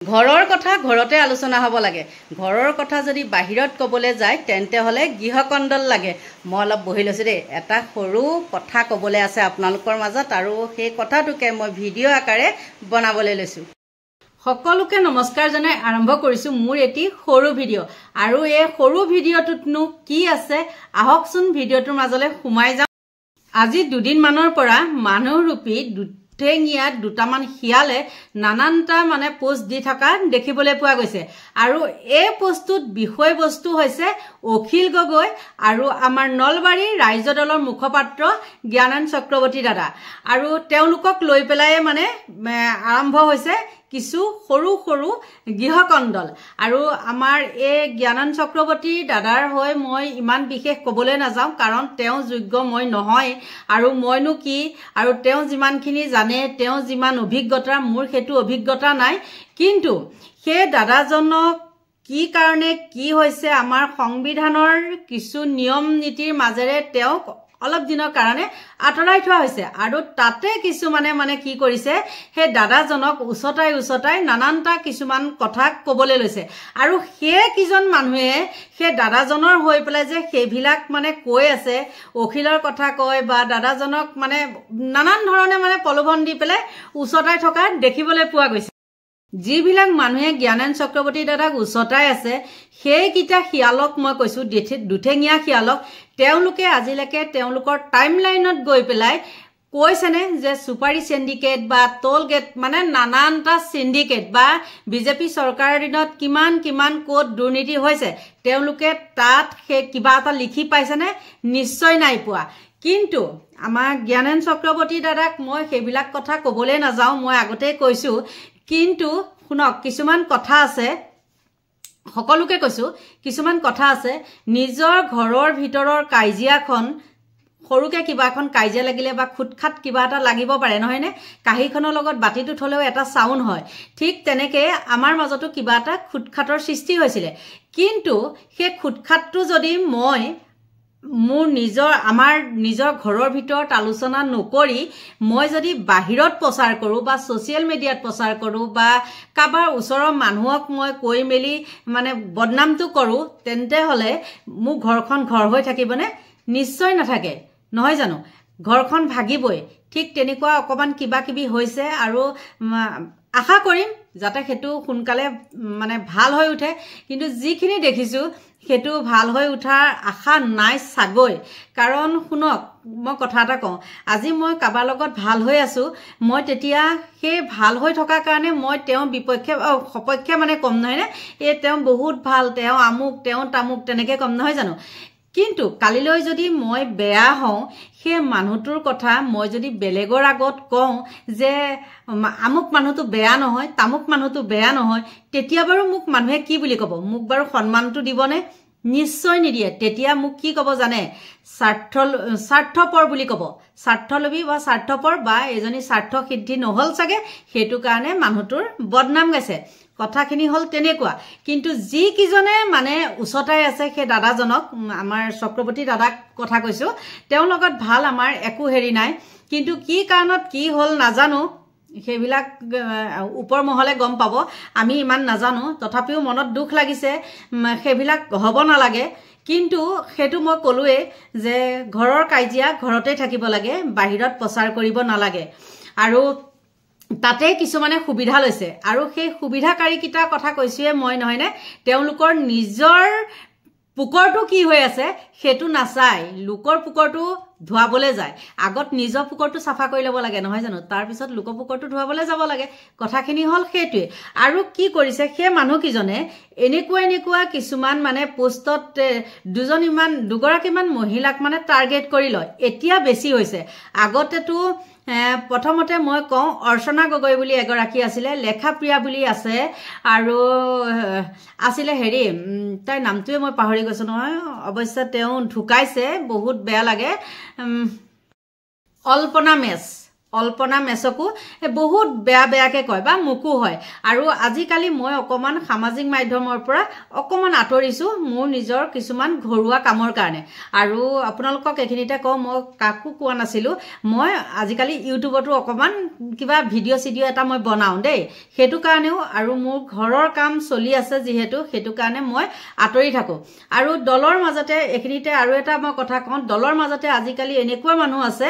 ঘৰৰ কথা ঘৰতে আলোচনা হ'ব লাগে। ঘৰৰ কথা যদি বাহিৰত ক'বলৈ যায় তেন্তে হ'লে গৃহকন্দল লাগে। মই অলপ বহি লৈছোঁ দেই। এটা সৰু কথা ক'বলৈ আছে আপোনালোকৰ মাজত, আৰু সেই কথাটোকে মই ভিডিঅ' আকাৰে বনাবলৈ লৈছোঁ। সকলোকে নমস্কাৰ জনাই আৰম্ভ কৰিছোঁ মোৰ এটি সৰু ভিডিঅ'। আৰু এই সৰু ভিডিঅ'টোতনো কি আছে, আহকচোন ভিডিঅ'টোৰ মাজলৈ সোমাই যাওঁ। আজি দুদিনমানৰ পৰা মানুহৰূপী ঠেঙীয়াত দুটামান শিয়ালে নানানটা পোষ্ট দি থকা দেখিবলৈ পোৱা গৈছে। আৰু এই পোষ্টটোত বিষয়বস্তু হৈছে অখিল গগৈ আৰু আমাৰ নলবাৰীৰ ৰাইজ দলৰ মুখপাত্ৰ জ্ঞানান চক্ৰৱৰ্তী দাদা। আৰু তেওঁলোকক লৈ পেলাই আৰম্ভ হৈছে কিছু সৰু সৰু গৃহকন্দল। আৰু আমাৰ এই জ্ঞানান চক্ৰৱৰ্তী দাদাৰ হৈ মই ইমান বিশেষ ক'বলৈ নাযাওঁ, কাৰণ তেওঁ যোগ্য মই নহয়। আৰু মইনো কি, আৰু তেওঁ যিমানখিনি জানে, তেওঁ যিমান অভিজ্ঞতা, মোৰ সেইটো অভিজ্ঞতা নাই। কিন্তু সেই দাদাজনক কি কাৰণে কি হৈছে, আমাৰ সংবিধানৰ কিছু নিয়ম নীতিৰ মাজেৰে তেওঁক অলপ দিনৰ কাৰণে আঁতৰাই থোৱা হৈছে। আৰু তাতে কিছুমানে কি কৰিছে, সেই দাদাজনক উচতাই নানানটা কিছুমান কথা ক'বলৈ লৈছে। আৰু সেই কিজন মানুহে সেই দাদাজনৰ হৈ পেলাই যে সেইবিলাক কৈ আছে, অখিলৰ কথা কয় বা দাদাজনক নানান ধৰণে প্ৰলোভন দি পেলাই উচতাই থকা দেখিবলৈ পোৱা গৈছে। যিবিলাক মানুহে জ্ঞানান চক্ৰৱৰ্তী দাদাক উচতাই আছে, সেইকেইটা শিয়ালক মই কৈছোঁ, দুঠেঙীয়া শিয়ালক, তেওঁলোকে আজিলৈকে তেওঁলোকৰ টাইম লাইনত গৈ পেলাই কৈছেনে যে চুপাৰী চিণ্ডিকেট বা টোল গেট নানানটা চিণ্ডিকেট বা বিজেপি চৰকাৰৰ দিনত কিমান ক'ত দুৰ্নীতি হৈছে, তেওঁলোকে তাত সেই কিবা এটা লিখি পাইছেনে? নিশ্চয় নাই পোৱা। কিন্তু আমাৰ জ্ঞানান চক্ৰৱৰ্তী দাদাক মই সেইবিলাক কথা ক'বলৈ নাযাওঁ, মই আগতেই কৈছোঁ। কিন্তু শুনক, কিছুমান কথা আছে, সকলোকে কৈছোঁ, কিছুমান কথা আছে, নিজৰ ঘৰৰ ভিতৰৰ কাজিয়াখন, সৰুকে কিবা এখন কাজিয়া লাগিলে বা খুটখাট কিবা এটা লাগিব পাৰে, নহয়নে? কাঁহীখনৰ লগত বাতিটো থ'লেও এটা চাউণ্ড হয়। ঠিক তেনেকৈ আমাৰ মাজতো কিবা এটা খুটখাটৰ সৃষ্টি হৈছিলে। কিন্তু সেই খুটখাটটো যদি আমাৰ নিজৰ ঘৰৰ ভিতৰত আলোচনা নকৰি মই যদি বাহিৰত প্ৰচাৰ কৰোঁ বা ছ'চিয়েল মিডিয়াত প্ৰচাৰ কৰোঁ বা কাৰোবাৰ ওচৰৰ মানুহক মই কৈ মেলি বদনামটো কৰোঁ, তেন্তে হ'লে মোৰ ঘৰখন ঘৰ হৈ থাকিবনে? নিশ্চয় নাথাকে, নহয় জানো? ঘৰখন ভাগিবই। ঠিক তেনেকুৱা অকণমান কিবা কিবি হৈছে, আৰু আশা কৰিম যাতে সেইটো সোনকালে ভাল হৈ উঠে। কিন্তু যিখিনি দেখিছোঁ সেইটো ভাল হৈ উঠাৰ আশা নাই চাগৈ। কাৰণ শুনক, মই কথা এটা কওঁ, আজি মই কাৰোবাৰ লগত ভাল হৈ আছোঁ, মই তেতিয়া সেই ভাল হৈ থকাৰ কাৰণে মই তেওঁৰ সপক্ষে ক'ম, নহয়নে? তেওঁ বহুত ভাল, তেওঁ আমুক, তেওঁ তামুক, তেনেকৈ ক'ম, নহয় জানো? কিন্তু কালিলৈ যদি মই বেয়া হওঁ, সেই মানুহটোৰ কথা মই যদি বেলেগৰ আগত কওঁ যে আমুক মানুহটো বেয়া নহয়, তামুক মানুহটো বেয়া নহয়, তেতিয়া বাৰু মোক মানুহে কি বুলি ক'ব? মোক বাৰু সন্মানটো দিবনে? নিশ্চয় নিদিয়ে। তেতিয়া মোক কি ক'ব জানে? স্বাৰ্থপৰ বুলি ক'ব। স্বাৰ্থলোভী বা স্বাৰ্থপৰ, বা এজনী স্বাৰ্থ সিদ্ধি নহ'ল চাগে, সেইটো কাৰণে মানুহটোৰ বদনাম গাইছে। কথাখিনি হ'ল তেনেকুৱা। কিন্তু যিকেইজনে উচতাই আছে সেই দাদাজনক, আমাৰ চক্ৰৱৰ্তী দাদাক কথা কৈছোঁ, তেওঁৰ লগত ভাল আমাৰ একো হেৰি নাই। কিন্তু কি কাৰণত কি হ'ল নাজানো, সেইবিলাক ওপৰ মহলে গম পাব, আমি ইমান নাজানো। তথাপিও মনত দুখ লাগিছে, সেইবিলাক হ'ব নালাগে। কিন্তু সেইটো মই ক'লোৱেই যে ঘৰৰ কাজিয়া ঘৰতে থাকিব লাগে, বাহিৰত প্ৰচাৰ কৰিব নালাগে। আৰু তাতে কিছুমানে সুবিধা লৈছে, আৰু সেই সুবিধাকাৰীকেইটাৰ কথা কৈছোঁৱে মই, নহয়নে? তেওঁলোকৰ নিজৰ পুকৰটো কি হৈ আছে সেইটো নাচায়, লোকৰ পুকৰটো ধুৱাবলৈ যায়। আগত নিজৰ পুকৰটো চাফা কৰি ল'ব লাগে, নহয় জানো? তাৰপিছত লোকৰ পুকৰটো ধুৱাবলৈ যাব লাগে। কথাখিনি হ'ল সেইটোৱে। আৰু কি কৰিছে সেই মানুহকেইজনে, এনেকুৱা কিছুমান পোষ্টত দুগৰাকীমান মহিলাক টাৰ্গেট কৰি লয়। এতিয়া বেছি হৈছে। আগতেতো প্ৰথমতে মই কওঁ, অৰ্চনা গগৈ বুলি এগৰাকী আছিলে, লেখাপ্ৰিয়া বুলি আছে, আৰু আছিলে তাইৰ নামটোৱে মই পাহৰি গৈছোঁ নহয়, অৱশ্যে তেওঁ ঢুকাইছে, বহুত বেয়া লাগে। অল্পনা মেচকো বহুত বেয়াকে কয় বা মুকু হয় আৰু আজিকালি মই অকমান সামাজিক মাধ্যমৰ পৰা অকমান আঁতৰিছো মোৰ নিজৰ কিছুমান ঘৰুৱা কামৰ কাৰণে আৰু আপোনালোকক এখিনিতে কওঁ মই কাকো কোৱা নাছিলো মই আজিকালি ইউটিউবতো অকমান কিবা ভিডিঅ' এটা মই বনাওঁ দেই সেইটো কাৰণেও আৰু মোৰ ঘৰৰ কাম চলি আছে যিহেতু সেইটো কাৰণে মই আঁতৰি থাকো আৰু দলৰ মাজতে এখিনিতে আৰু এটা মই কথা কওঁ দলৰ মাজতে আজিকালি এনেকুৱা মানুহ আছে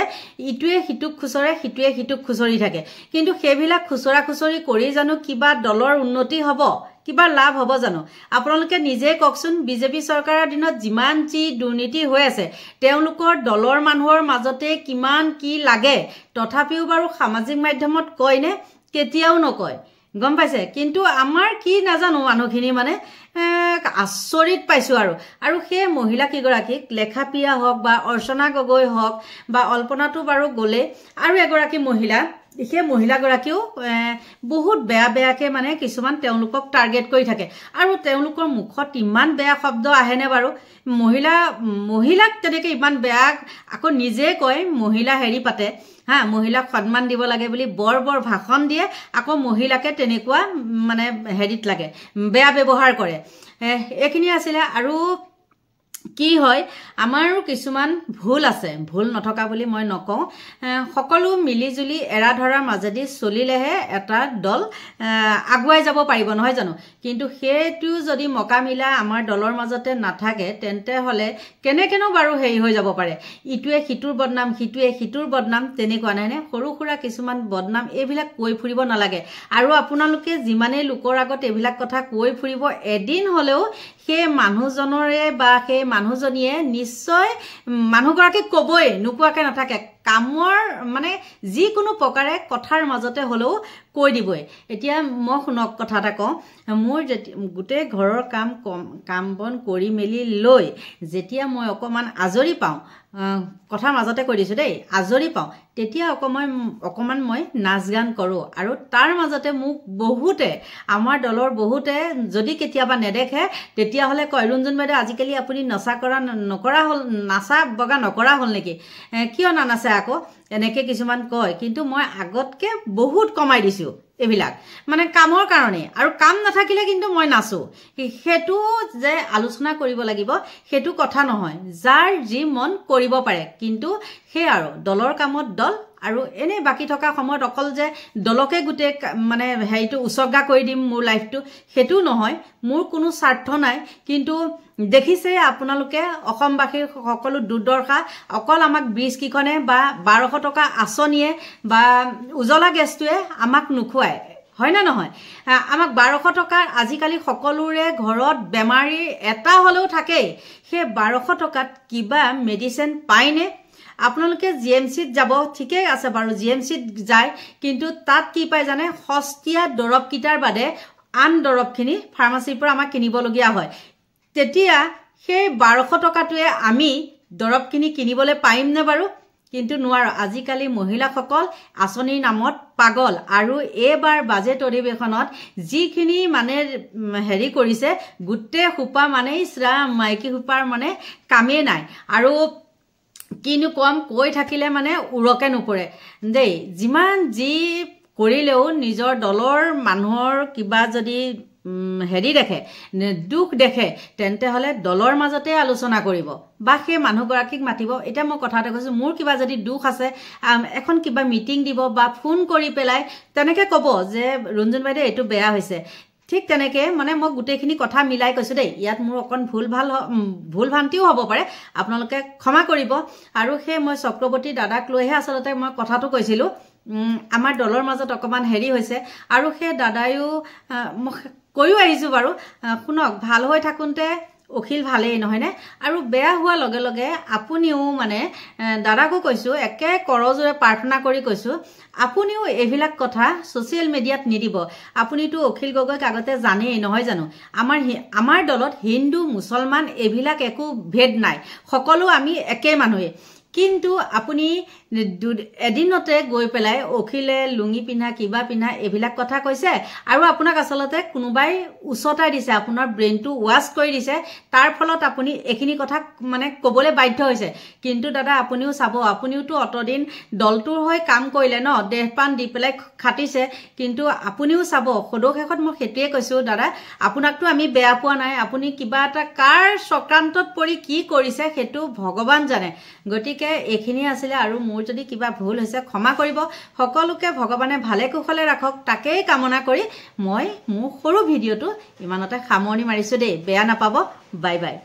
ইটোৱে হিতুক খুচৰে হিতুৱে হিতুক খুচৰি থাকে কিন্তু সেইবিলাক খুচৰা খুচৰি কৰি জানো কিবা দলৰ উন্নতি হ'ব কিবা লাভ হ'ব জানো আপোনালোকে নিজে কওকচোন বিজেপি চৰকাৰৰ দিনত যিমান যি দুৰ্নীতি হৈ আছে তেওঁলোকৰ দলৰ মানুহৰ মাজতে কিমান কি লাগে তথাপিও বাৰু সামাজিক মাধ্যমত কয়নে কেতিয়াও নকয় গম পাইছে কিন্তু আমাৰ কি নাজানো মানুহখিনি মানে আচৰিত পাইছো আৰু সেই মহিলা কিগৰাকীক লেখাপিয়া হওক বা অৰ্চনা গগৈ হওক বা অল্পনাটো বাৰু গ'লে আৰু এগৰাকী মহিলা সেই মহিলাগৰাকীও বহুত বেয়াকে মানে কিছুমান তেওঁলোকক টাৰ্গেট কৰি থাকে আৰু তেওঁলোকৰ মুখত ইমান বেয়া শব্দ আহেনে বাৰু মহিলাক তেনেকৈ ইমান বেয়া আকৌ নিজে কয় মহিলা হেৰি পাতে হা মহিলাক সন্মান দিব লাগে বুলি বৰ ভাষণ দিয়ে আকৌ মহিলাকে তেনেকুৱা মানে হেৰিত লাগে বেয়া ব্যৱহাৰ কৰে এইখিনি আছিলে আৰু কি হয় আমাৰো কিছুমান ভুল আছে ভুল নথকা বুলি মই নকওঁ সকলো মিলিজুলি এৰা ধৰাৰ মাজেদি চলিলেহে এটা দল আগুৱাই যাব পাৰিব নহয় জানো কিন্তু সেইটো যদি মকামিলা আমাৰ দলৰ মাজতে নাথাকে তেন্তে হলে কেনেকেনো বাৰু হেৰি হৈ যাব পাৰে ইটোৱে সিটোৰ বদনাম সিটোৱে সিটোৰ বদনাম তেনেকুৱা নাইনে সৰু সুৰা কিছুমান বদনাম এইবিলাক কৈ ফুৰিব নালাগে আৰু আপোনালোকে যিমানেই লোকৰ আগত এইবিলাক কথা কৈ ফুৰিব এদিন হলেও সেই মানুহজনৰে বা সেই মানুহজনীয়ে নিশ্চয় মানুহগৰাকীক কবই নোকোৱাকে নাথাকে কামৰ মানে যিকোনো প্ৰকাৰে কথাৰ মাজতে হলেও কৈ দিবই এতিয়া মই শুনক কথা এটা কওঁ মোৰ গোটেই ঘৰৰ কাম বন কৰি মেলি লৈ যেতিয়া মই অকমান আজৰি পাওঁ কথাৰ মাজতে কৈ দিছো দেই আজৰি পাওঁ তেতিয়া অকমান মই নাচ গান কৰো আৰু তাৰ মাজতে মোক বহুতে আমাৰ দলৰ বহুতে যদি কেতিয়াবা নেদেখে তেতিয়া হলে কয় ৰঞ্জন বাইদেউ আজিকালি আপুনি নকৰা হল নাচা বগা নকৰা হল নেকি কিয় নানাচে আকৌ এনেকে কিছুমান কয় কিন্তু মই আগতকে বহুত কমাই দিছো এইবিলাক মানে কামৰ কাৰণে আৰু কাম নাথাকিলে কিন্তু মই নাচো হেতু যে আলোচনা কৰিব লাগিব হেতু কথা নহয় যাৰ যি মন কৰিব পাৰে কিন্তু হে আৰু দলৰ কামত দল আৰু এনে বাকি থকা সময়ত অকল যে দলকে গুটে মানে হেইটো উসৰ্গা কৰি দিম মোৰ লাইফটো হেতু নহয় মোৰ কোনো স্বাৰ্থ নাই কিন্তু দেখিছে আপোনালোকে অসমবাসীৰ সকলো দুৰ্দশা অকল আমাক ব্ৰিজ কিখনে বা 1200 টকা আছনিয়ে বা উজলা গেছটোৱে আমাক নুখুৱায় হয় না নহয় আমাক 1200 টকা আজিকালি সকলোৰে ঘৰত বেমাৰী এটা হলেও থাকে সেই 1200 টকাত কিবা মেডিচিন পায়নে আপোনালোকে জিএমসিত যাব ঠিকই আছে বাৰু জিএমসিত যায় কিন্তু তাত কি পায় জানে সস্তীয়া দৰব কিটাৰ বাদে আন দৰবখিনি ফাৰ্মাসীৰ পৰা আমাক কিনিবলগীয়া হয় তেতিয়া সেই 1200 টকাটোৱে আমি দৰবখিনি কিনিবলৈ পাইম নে বাৰু কিন্তু নোৱাৰো আজিকালি মহিলাসকল আছনিৰ নামত পাগল আৰু এবাৰ বাজেট অধিৱেশনত যিখিনি মানে হেৰি কৰিছে গুটে হুপা মানে ইছৰাম মাইকি হুপাৰ মানে কামে নাই আৰু কিনো কম কৈ থাকিলে মানে উৰকে নপৰে দেই যিমান যি কৰিলেও নিজৰ দলৰ মানুহৰ কিবা যদি হেৰি দেখে দুখ দেখে তেন্তে হলে দলৰ মাজতে আলোচনা কৰিব বা সেই মানুহগৰাকীক মাতিব এটা মই কথা এটা কৈছো মোৰ কিবা যদি দুখ আছে এখন কিবা মিটিং দিব বা ফোন কৰি পেলাই তেনেকে কব যে ৰঞ্জন বাইদেউ এটো বেয়া হৈছে ঠিক তেনেকে মানে মই গুটেখিনি কথা মিলাই কৈছো দেই ইয়াত মোৰ অকন ভুল ভ্ৰান্তিও হ'ব পাৰে আপোনালোকে ক্ষমা কৰিব আৰু সেই মই চক্ৰৱৰ্তী দাদাক লৈহে আচলতে মই কথাটো কৈছিলো আমাৰ দলৰ মাজত অকমান হেৰি হৈছে আৰু সেই দাদায়ো কৈও আহিছো বাৰু শুনক ভাল হৈ থাকুনতে অখিল ভালেই নহয় নে আৰু বেয়া হোৱা লগে লগে আপুনিও মানে দাদাকো কৈছো একে কৰজৰে প্ৰাৰ্থনা কৰি কৈছো আপুনিও এভিলাক কথা সোশ্যাল মিডিয়াত নিদিব আপুনিটো অখিল গগৈক আগতে জানেই নহয় জানো আমাৰ দলত হিন্দু মুছলমান এভিলাক একো ভেদ নাই সকলো আমি একে মানুহে কিন্তু আপুনি এদিনতে গৈ পেলাই অখিলে লুঙি পিন্ধা কিবা পিন্ধা এইবিলাক কথা কৈছে আৰু আপোনাক আচলতে কোনোবাই উচতাই দিছে আপোনাৰ ব্ৰেইনটো ৱাশ কৰি দিছে তাৰ ফলত আপুনি এইখিনি কথা মানে ক'বলৈ বাধ্য হৈছে কিন্তু দাদা আপুনিও চাব আপুনিওতো অতদিন দলটোৰ হৈ কাম কৰিলে ন দেহপান দি পেলাই খাটিছে কিন্তু আপুনিও চাব সদশেষত মই সেইটোৱে কৈছো দাদা আপোনাকতো আমি বেয়া পোৱা নাই আপুনি কিবা এটা কাৰ চক্ৰান্তত পৰি কি কৰিছে সেইটো ভগৱান জানে গতিকে এইখিনি আছিলে আৰু মোৰ যদি কিবা ভুল হৈছে ক্ষমা কৰিব সকলোকে ভগৱানে ভালে কুশলে ৰাখক তাকেই কামনা কৰি মই মোৰ সৰু ভিডিঅ'টো ইমানতে সামৰণি মাৰিছো দেই বেয়া নাপাব বাই বাই